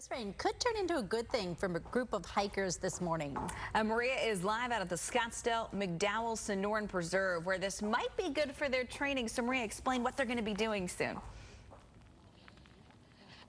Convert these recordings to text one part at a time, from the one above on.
this rain could turn into a good thing from a group of hikers this morning. Maria is live out at the Scottsdale McDowell Sonoran Preserve, where this might be good for their training. So Maria, explain what they're going to be doing soon.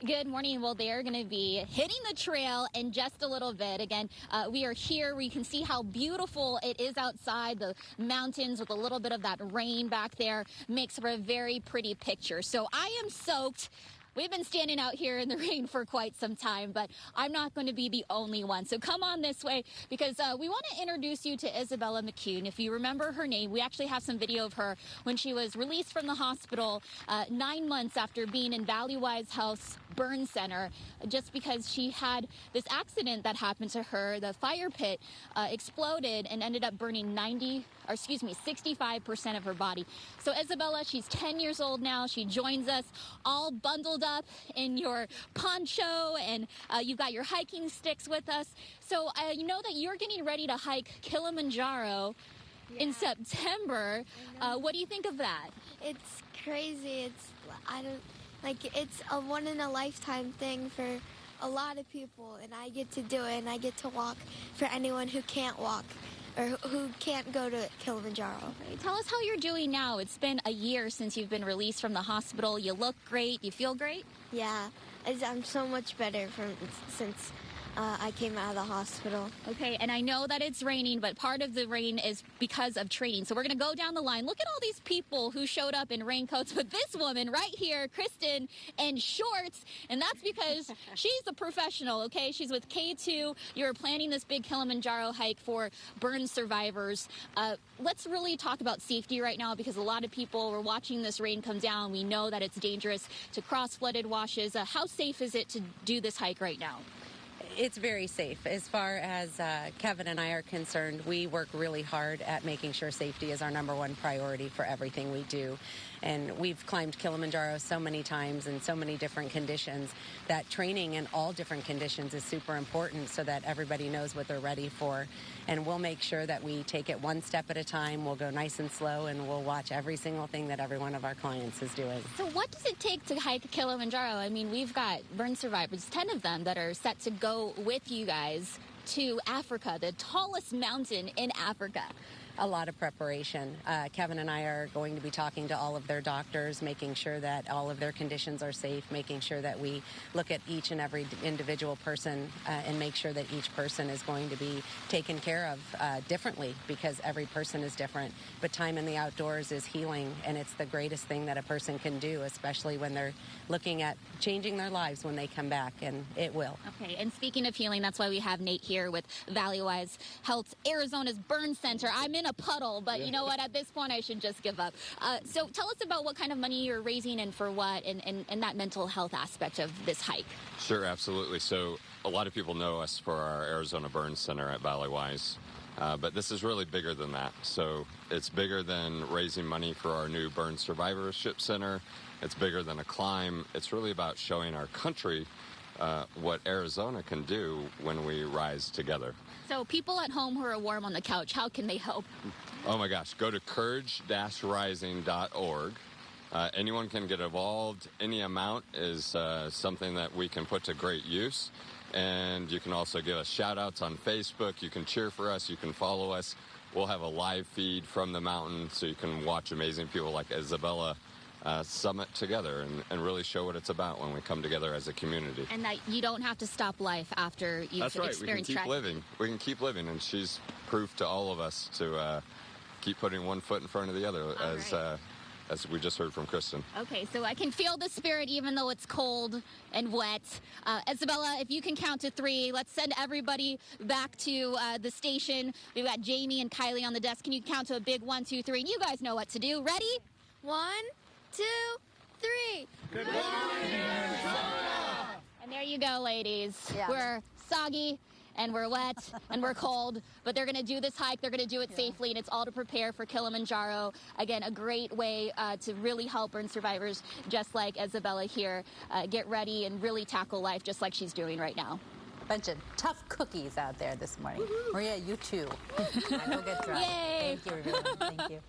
Good morning. Well, they're going to be hitting the trail in just a little bit. Again, we are here. We can see how beautiful it is outside. The mountains with a little bit of that rain back there makes for a very pretty picture. So I am soaked. We've been standing out here in the rain for quite some time, but I'm not going to be the only one. So come on this way, because we want to introduce you to Isabella McCune. If you remember her name, we actually have some video of her when she was released from the hospital 9 months after being in Valleywise Health's burn center, just because she had this accident that happened to her. The fire pit exploded and ended up burning 65% of her body. So Isabella, she's 10 years old now. She joins us all bundled up in your poncho, and you've got your hiking sticks with us. So you know that you're getting ready to hike Kilimanjaro in September. What do you think of that? It's crazy. It's a one in a lifetime thing for a lot of people, and I get to do it, and I get to walk for anyone who can't walk or who can't go to Kilimanjaro. Okay, tell us how you're doing now. It's been a year since you've been released from the hospital. You look great. You feel great? Yeah, I'm so much better since I came out of the hospital. Okay, and I know that it's raining, but part of the rain is because of training. So we're going to go down the line. Look at all these people who showed up in raincoats, but this woman right here, Kristen, in shorts, and that's because she's a professional, okay? She's with K2. You're planning this big Kilimanjaro hike for burn survivors. Let's really talk about safety right now, because a lot of people were watching this rain come down. We know that it's dangerous to cross flooded washes. How safe is it to do this hike right now? It's very safe. As far as Kevin and I are concerned, we work really hard at making sure safety is our #1 priority for everything we do. And we've climbed Kilimanjaro so many times in so many different conditions that training in all different conditions is super important so that everybody knows what they're ready for. And we'll make sure that we take it one step at a time. We'll go nice and slow, and we'll watch every single thing that every one of our clients is doing. So what does it take to hike Kilimanjaro? I mean, we've got burn survivors, 10 of them, that are set to go with you guys to Africa, the tallest mountain in Africa. A lot of preparation. Kevin and I are going to be talking to all of their doctors, making sure that all of their conditions are safe, making sure that we look at each and every individual person and make sure that each person is going to be taken care of differently, because every person is different. But time in the outdoors is healing, and it's the greatest thing that a person can do, especially when they're looking at changing their lives when they come back, and it will. Okay, and speaking of healing, that's why we have Nate here with Valleywise Health's Arizona's Burn Center. I'm in a puddle, but you know what? At this point, I should just give up. So tell us about what kind of money you're raising and for what, and that mental health aspect of this hike. Sure, absolutely. So a lot of people know us for our Arizona Burn Center at Valleywise, but this is really bigger than that. So it's bigger than raising money for our new Burn Survivorship Center. It's bigger than a climb. It's really about showing our country what Arizona can do when we rise together. So people at home who are warm on the couch, how can they help? Oh my gosh, go to courage-rising.org. Anyone can get involved. Any amount is something that we can put to great use. And you can also give us shout-outs on Facebook. You can cheer for us. You can follow us. We'll have a live feed from the mountain, so you can watch amazing people like Isabella summit together and really show what it's about when we come together as a community. And that you don't have to stop life after you've That's right. experienced We can keep tragedy. living. We can keep living, and she's proof to all of us to keep putting one foot in front of the other, as we just heard from Kristen. Okay, so I can feel the spirit even though it's cold and wet. Isabella, if you can count to 3, let's send everybody back to the station. We've got Jamie and Kylie on the desk. Can you count to a big 1, 2, 3? And you guys know what to do. Ready? 1, 2, 3. Good morning, Arizona! And there you go, ladies. Yeah. We're soggy and we're wet and we're cold, but they're going to do this hike. They're going to do it safely, and it's all to prepare for Kilimanjaro. Again, a great way to really help burn survivors, just like Isabella here, get ready and really tackle life just like she's doing right now. Bunch of tough cookies out there this morning. Maria, you too. I go get dry. Yay! Thank you, everyone. Thank you.